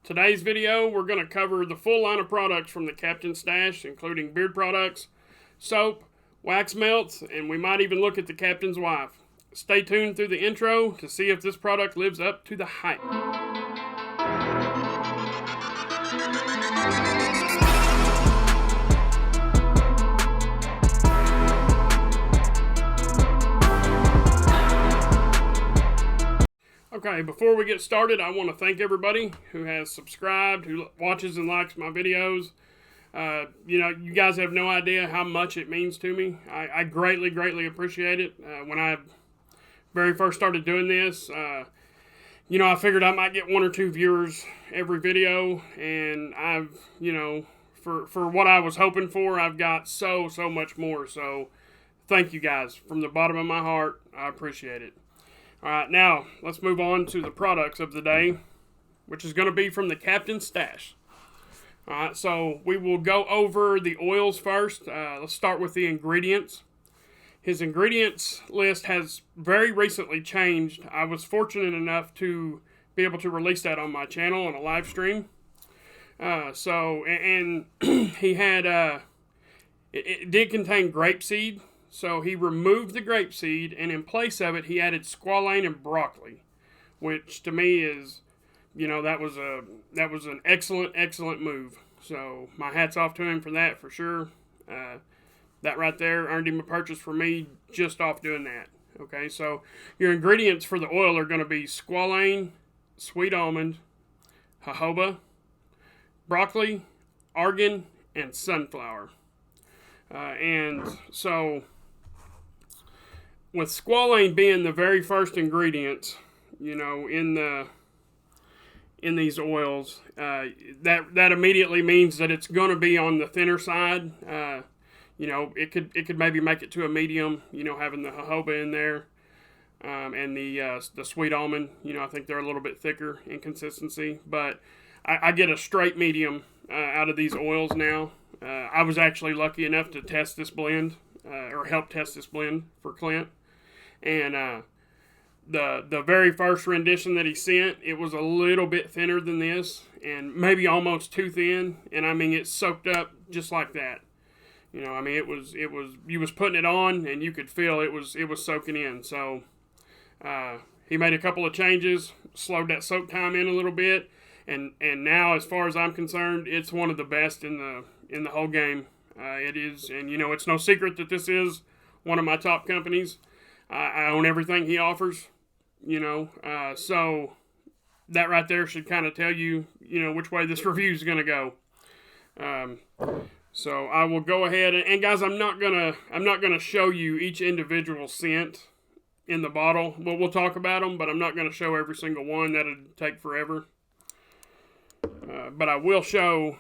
Today's video, we're going to cover the full line of products from the Captain Stash, including beard products, soap, wax melts, and we might even look at the Captain's wife. Stay tuned through the intro to see if this product lives up to the hype. Okay, before we get started, I want to thank everybody who has subscribed, who watches and likes my videos. You guys have no idea how much it means to me. I greatly appreciate it. When I very first started doing this, I figured I might get 1 or 2 viewers every video, and I've, for what I was hoping for, I've got so much more. So, thank you guys. From the bottom of my heart, I appreciate it. Alright, now, let's move on to the products of the day, which is going to be from the Captain Stash. Alright, so we will go over the oils first. Let's start with the ingredients. His ingredients list has very recently changed. I was fortunate enough to be able to release that on my channel on a live stream. He had, it did contain grapeseed. So he removed the grapeseed, and in place of it, he added squalane and broccoli, which to me is, that was an excellent move. So my hat's off to him for that, for sure. That right there earned him a purchase for me just off doing that. Okay, so your ingredients for the oil are going to be squalane, sweet almond, jojoba, broccoli, argan, and sunflower. With squalane being the very first ingredient, in these oils, that immediately means that it's going to be on the thinner side. It could maybe make it to a medium. Having the jojoba in there, and the sweet almond. I think they're a little bit thicker in consistency, but I get a straight medium out of these oils now. I was actually lucky enough to test this blend, or help test this blend for Clint. And the very first rendition that he sent, it was a little bit thinner than this, and maybe almost too thin. And I mean, it soaked up just like that. It was you was putting it on, and you could feel it was soaking in. So he made a couple of changes, slowed that soak time in a little bit, and now, as far as I'm concerned, it's one of the best in the whole game. It is, and it's no secret that this is one of my top companies. I own everything he offers, so that right there should kind of tell you, which way this review is going to go. So I will go ahead and guys, I'm not gonna show you each individual scent in the bottle. Well, we'll talk about them, but I'm not gonna show every single one. That'd take forever. But I will show.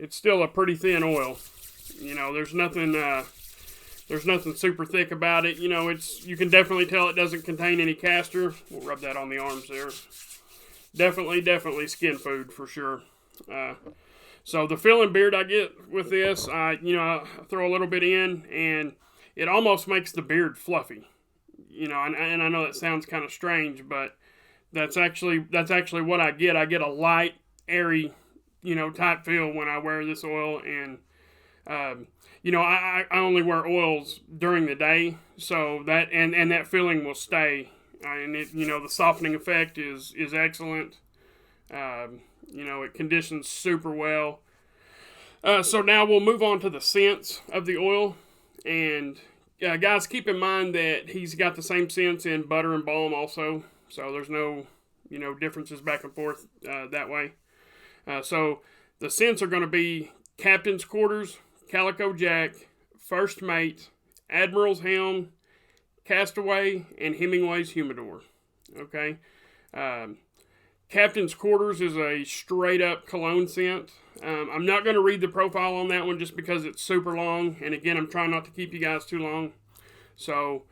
It's still a pretty thin oil. There's nothing super thick about it. You can definitely tell it doesn't contain any castor. We'll rub that on the arms there. Definitely skin food for sure. So the filling beard I get with this, I throw a little bit in, and it almost makes the beard fluffy. And I know that sounds kind of strange, but that's actually what I get. I get a light, airy, type feel when I wear this oil, and I only wear oils during the day, so that and that feeling will stay, and it the softening effect is excellent. It conditions super well. So now we'll move on to the scents of the oil, and guys, keep in mind that he's got the same scents in butter and balm also, so there's no differences back and forth that way. So the scents are going to be Captain's Quarters, Calico Jack, First Mate, Admiral's Helm, Castaway, and Hemingway's Humidor. Okay. Captain's Quarters is a straight up cologne scent. I'm not going to read the profile on that one just because it's super long. And again, I'm trying not to keep you guys too long. So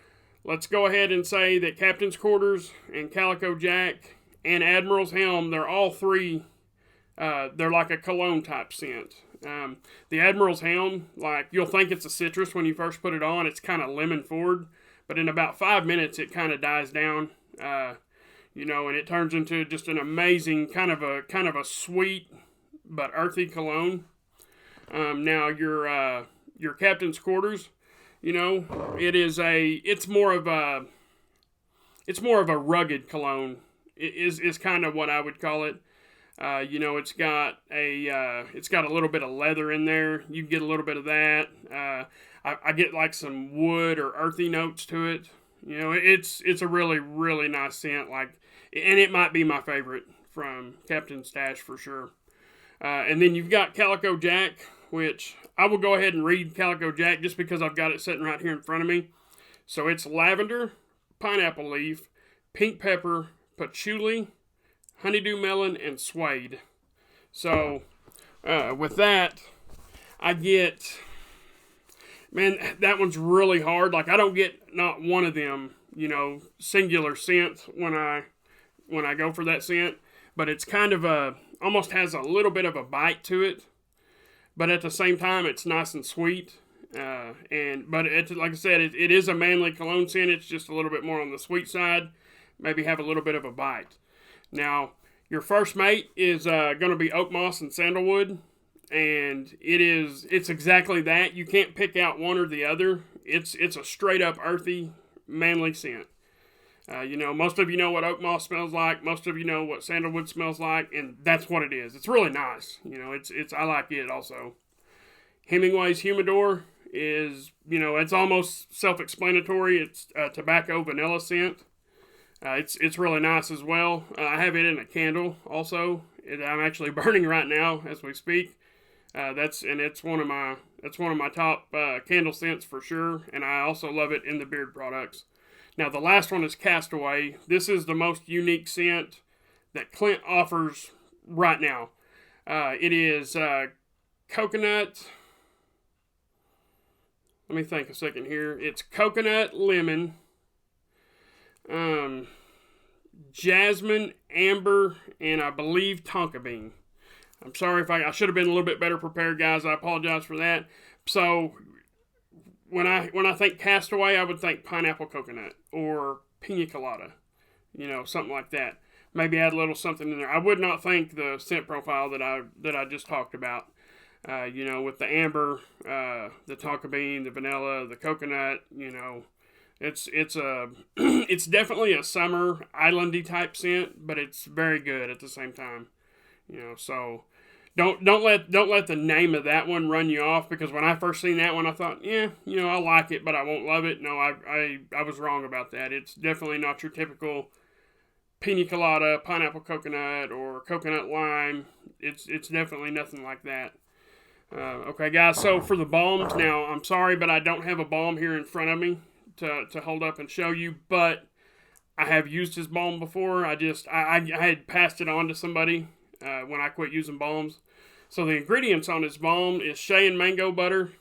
let's go ahead and say that Captain's Quarters and Calico Jack and Admiral's Helm, they're all three, they're like a cologne type scent. The Admiral's Helm, like, you'll think it's a citrus when you first put it on. It's kind of lemon forward, but in about 5 minutes, it kind of dies down, and it turns into just an amazing kind of a sweet but earthy cologne. Now your Captain's Quarters, it's more of a rugged cologne. It is kind of what I would call it. It's got a little bit of leather in there. You get a little bit of that. I get like some wood or earthy notes to it. It's a really, really nice scent. And it might be my favorite from Captain Stash for sure. And then you've got Calico Jack, which I will go ahead and read Calico Jack just because I've got it sitting right here in front of me. So it's lavender, pineapple leaf, pink pepper, patchouli, honeydew melon, and suede. So with that, I get, man, that one's really hard. Like, I don't get not one of them, singular scent when I go for that scent, but it's kind of almost has a little bit of a bite to it, but at the same time, it's nice and sweet. But like I said, it is a manly cologne scent. It's just a little bit more on the sweet side. Maybe have a little bit of a bite. Now, your first mate is going to be oak moss and sandalwood, and it's exactly that. You can't pick out one or the other. It's a straight up earthy, manly scent. Most of you know what oak moss smells like. Most of you know what sandalwood smells like, and that's what it is. It's really nice. I like it also. Hemingway's Humidor is, it's almost self-explanatory. It's a tobacco vanilla scent. It's really nice as well. I have it in a candle also. I'm actually burning right now as we speak. It's one of my top candle scents for sure, and I also love it in the beard products. Now, the last one is Castaway. This is the most unique scent that Clint offers right now. It is coconut. Let me think a second here. It's coconut, lemon, jasmine, amber, and I believe tonka bean. I'm sorry if I should have been a little bit better prepared, guys. I apologize for that. So, when I think Castaway, I would think pineapple coconut or pina colada, something like that. Maybe add a little something in there. I would not think the scent profile that I just talked about. With the amber, the tonka bean, the vanilla, the coconut. It's it's definitely a summer islandy type scent, but it's very good at the same time. So. Don't let the name of that one run you off, because when I first seen that one, I thought, I like it, but I won't love it. No, I was wrong about that. It's definitely not your typical pina colada, pineapple coconut, or coconut lime. It's definitely nothing like that. Okay, guys, so for the balms, now, I'm sorry, but I don't have a balm here in front of me to hold up and show you, but I have used his balm before. I had passed it on to somebody when I quit using balms. So the ingredients on this balm is shea and mango butter.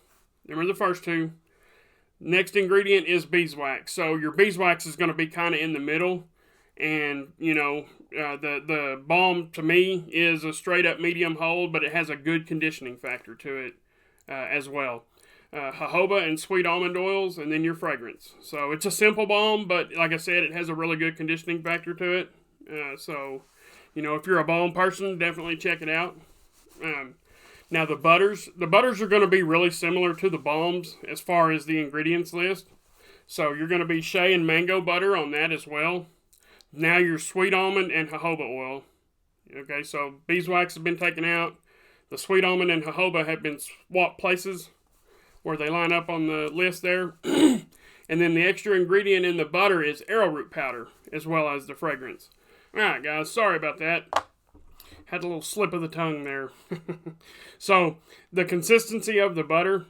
Remember the first two. Next ingredient is beeswax. So your beeswax is going to be kind of in the middle. And, the balm to me is a straight up medium hold, but it has a good conditioning factor to it as well. Jojoba and sweet almond oils, and then your fragrance. So it's a simple balm, but like I said, it has a really good conditioning factor to it. If you're a balm person, definitely check it out. Now the butters are going to be really similar to the balms as far as the ingredients list. So you're going to be shea and mango butter on that as well. Now your sweet almond and jojoba oil. Okay, so beeswax has been taken out. The sweet almond and jojoba have been swapped places where they line up on the list there. And then the extra ingredient in the butter is arrowroot powder as well as the fragrance. Alright guys, sorry about that. Had a little slip of the tongue there. So, the consistency of the butter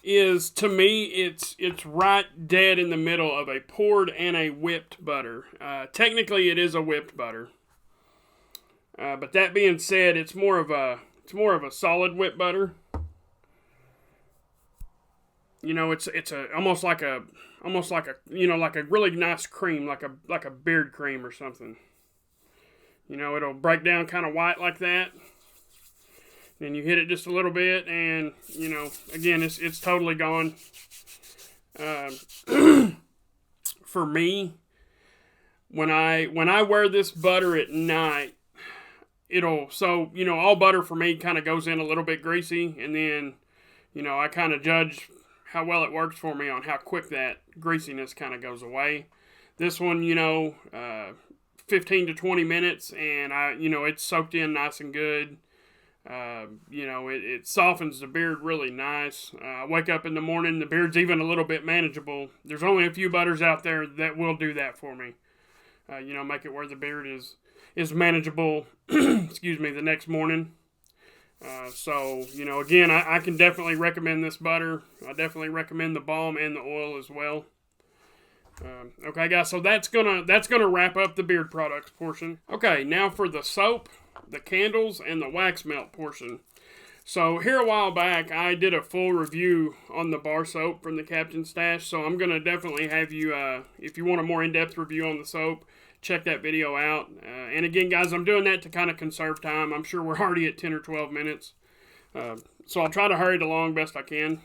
is, to me, it's right dead in the middle of a poured and a whipped butter. Technically, it is a whipped butter. But that being said, it's more of a solid whipped butter. It's almost like a really nice cream, like a beard cream or something. It'll break down kind of white like that. Then you hit it just a little bit, and you know, again, it's totally gone. For me, when I wear this butter at night, so you know, all butter for me kind of goes in a little bit greasy, and then you know, I kind of judge how well it works for me on how quick that greasiness kind of goes away. This one, you know, 15 to 20 minutes, and it's soaked in nice and good. You know, it softens the beard really nice. I wake up in the morning, the beard's even a little bit manageable. There's only a few butters out there that will do that for me. You know, make it where the beard is manageable, excuse me, the next morning. So, you know, again, I can definitely recommend this butter. I definitely recommend the balm and the oil as well. Okay, guys, so that's gonna wrap up the beard products portion. Okay, now for the soap, the candles, and the wax melt portion. So here a while back, I did a full review on the bar soap from the Captain's Stash. So I'm gonna definitely have you, if you want a more in-depth review on the soap, check that video out. And again, guys, I'm doing that to kind of conserve time. I'm sure we're already at 10 or 12 minutes. So I'll try to hurry it along best I can.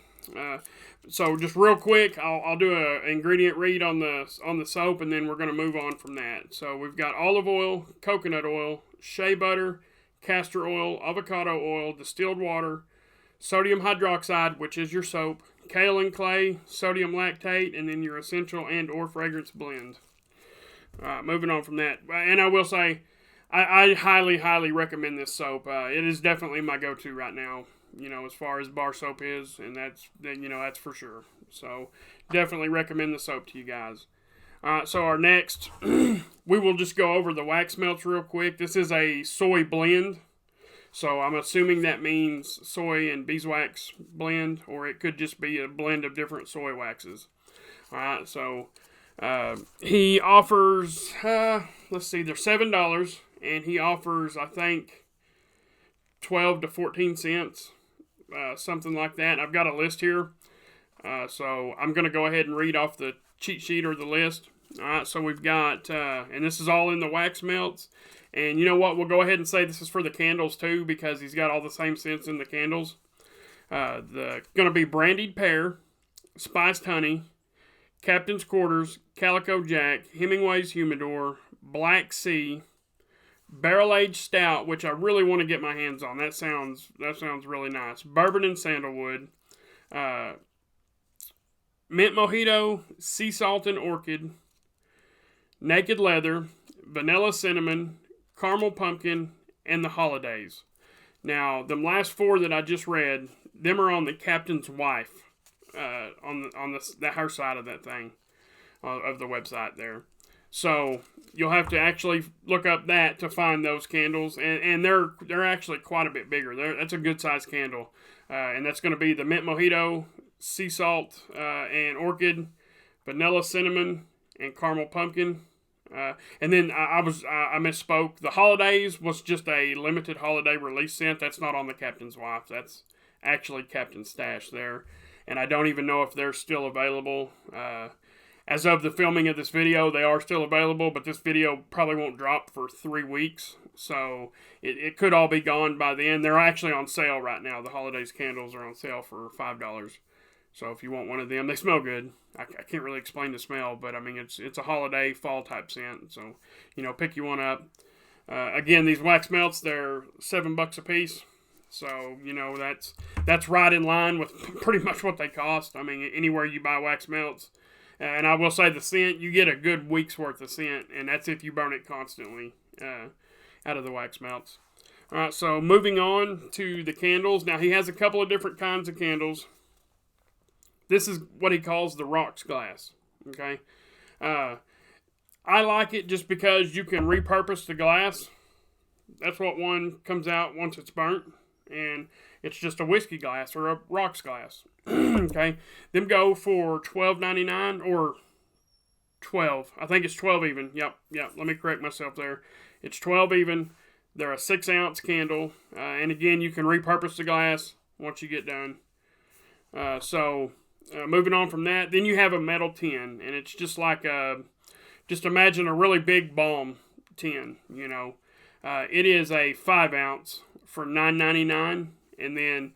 So just real quick, I'll do an ingredient read on the soap, and then we're going to move on from that. So we've got olive oil, coconut oil, shea butter, castor oil, avocado oil, distilled water, sodium hydroxide, which is your soap, kaolin clay, sodium lactate, and then your essential and or fragrance blend. Moving on from that, and I will say, I highly, highly recommend this soap. It is definitely my go-to right now, you know, as far as bar soap is, and that's for sure. So definitely recommend the soap to you guys. So our next, we will just go over the wax melts real quick. This is a soy blend, so I'm assuming that means soy and beeswax blend, or it could just be a blend of different soy waxes. All right, so he offers, let's see, they're $7, and he offers, I think, 12 to 14 cents, something like that. I've got a list here, so I'm going to go ahead and read off the cheat sheet or the list. All right, so we've got, and this is all in the wax melts, and you know what, we'll go ahead and say this is for the candles too, because he's got all the same scents in the candles. Going to be brandied pear, spiced honey, Captain's Quarters, Calico Jack, Hemingway's Humidor, Black Sea, Barrel Aged Stout, which I really want to get my hands on. That sounds really nice. Bourbon and Sandalwood, Mint Mojito, Sea Salt and Orchid, Naked Leather, Vanilla Cinnamon, Caramel Pumpkin, and the Holidays. Now, them last four that I just read, them are on the Captain's Wife. On her side of that thing, of the website there. So you'll have to actually look up that to find those candles, and they're actually quite a bit bigger. That's a good sized candle, and that's going to be the Mint Mojito, Sea Salt and Orchid, Vanilla Cinnamon, and Caramel Pumpkin. And then I misspoke. The Holidays was just a limited holiday release scent. That's not on the Captain's Wife. That's actually Captain's Stash there. And I don't even know if they're still available. As of the filming of this video, they are still available, but this video probably won't drop for 3 weeks, so it could all be gone by then. They're actually on sale right now. The Holidays candles are on sale for $5. So if you want one of them, they smell good. I can't really explain the smell, but I mean, it's a holiday fall type scent, so, you know, pick you one up. Again, these wax melts, they're $7 a piece. So, you know, that's right in line with pretty much what they cost. I mean, anywhere you buy wax melts. And I will say the scent, you get a good week's worth of scent, and that's if you burn it constantly out of the wax melts. All right, so moving on to the candles. Now, he has a couple of different kinds of candles. This is what he calls the rocks glass, okay? I like it just because you can repurpose the glass. That's what one comes out once it's burnt. And it's just a whiskey glass or a rocks glass. Okay, them go for $12.99 or $12. I think it's $12 even. Yep. Let me correct myself there. It's $12 even. They're a 6-ounce candle, and again, you can repurpose the glass once you get done. So moving on from that, then you have a metal tin, and it's just like just imagine a really big balm tin. You know, it is a 5-ounce. For $9.99, and then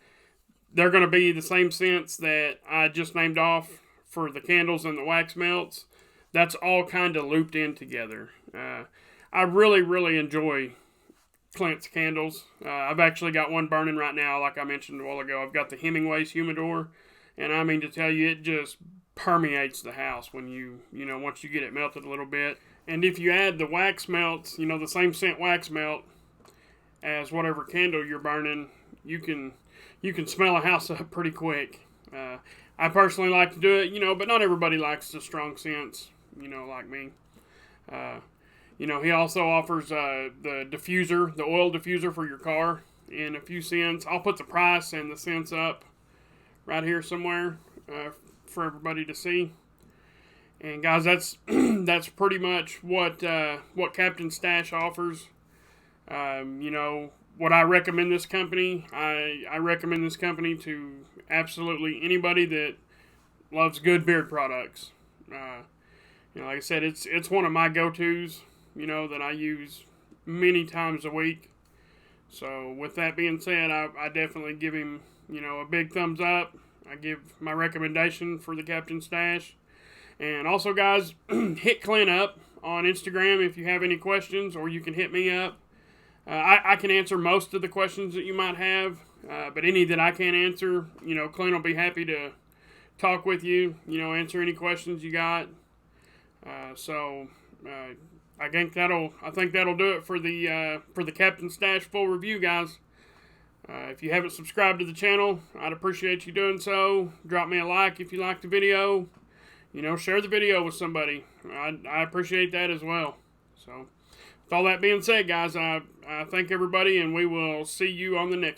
they're going to be the same scents that I just named off for the candles and the wax melts. That's all kind of looped in together. I really, really enjoy Clint's candles. I've actually got one burning right now, like I mentioned a while ago. I've got the Hemingway's Humidor, and I mean to tell you, it just permeates the house when once you get it melted a little bit. And if you add the wax melts, the same scent wax melt as whatever candle you're burning, you can smell a house up pretty quick. I personally like to do it, but not everybody likes the strong scents, like me. He also offers the diffuser, the oil diffuser for your car in a few cents. I'll put the price and the cents up right here somewhere for everybody to see. And guys, that's that's pretty much what Captain Stash offers. What I recommend this company, I recommend this company to absolutely anybody that loves good beard products. Like I said, it's one of my go-tos, that I use many times a week. So with that being said, I definitely give him, a big thumbs up. I give my recommendation for the Captain Stash. And also, guys, hit Clint up on Instagram if you have any questions, or you can hit me up. I can answer most of the questions that you might have, but any that I can't answer, Clint will be happy to talk with you, answer any questions you got. I think that'll do it for the Captain Stash full review, guys. If you haven't subscribed to the channel, I'd appreciate you doing so. Drop me a like if you liked the video. Share the video with somebody. I appreciate that as well. So, with all that being said, guys, I thank everybody, and we will see you on the next